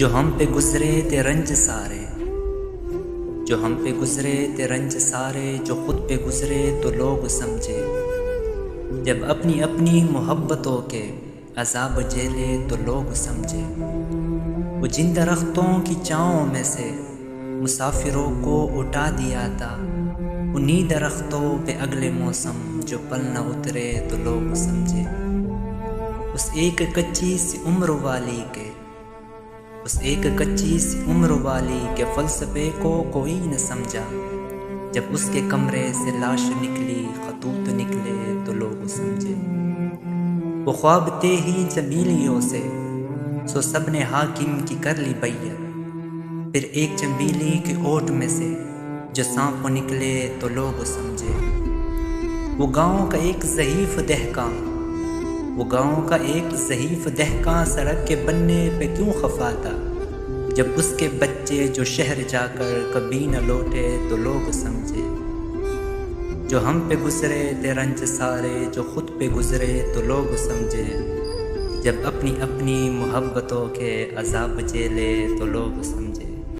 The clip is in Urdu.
جو ہم پہ گزرے تھے رنج سارے، جو ہم پہ گزرے تھے رنج سارے، جو خود پہ گزرے تو لوگ سمجھے، جب اپنی اپنی محبتوں کے عذاب جھیلے تو لوگ سمجھے۔ وہ جن درختوں کی چھاؤں میں سے مسافروں کو اٹھا دیا تھا، انہی درختوں پہ اگلے موسم جو پل نہ اترے تو لوگ سمجھے۔ اس ایک کچی سی عمر والی کے، اس ایک کچی سی عمر والی کے فلسفے کو کوئی نہ سمجھا، جب اس کے کمرے سے لاش نکلی، خطوط نکلے تو لوگ سمجھے۔ وہ خواب تھے ہی چمیلیوں سے، سو سب نے حاکم کی کر لی بیعت، پھر ایک چمیلی کے اوٹ میں سے جو سانپ نکلے تو لوگ سمجھے۔ وہ گاؤں کا ایک ضعیف دہقاں، وہ گاؤں کا ایک ضعیف دہقاں سڑک کے بننے پہ کیوں خفا تھا، جب اس کے بچے جو شہر جا کر کبھی نہ لوٹے تو لوگ سمجھے۔ جو ہم پہ گزرے تھے رنج سارے، جو خود پہ گزرے تو لوگ سمجھے، جب اپنی اپنی محبتوں کے عذاب جھیلے تو لوگ سمجھے۔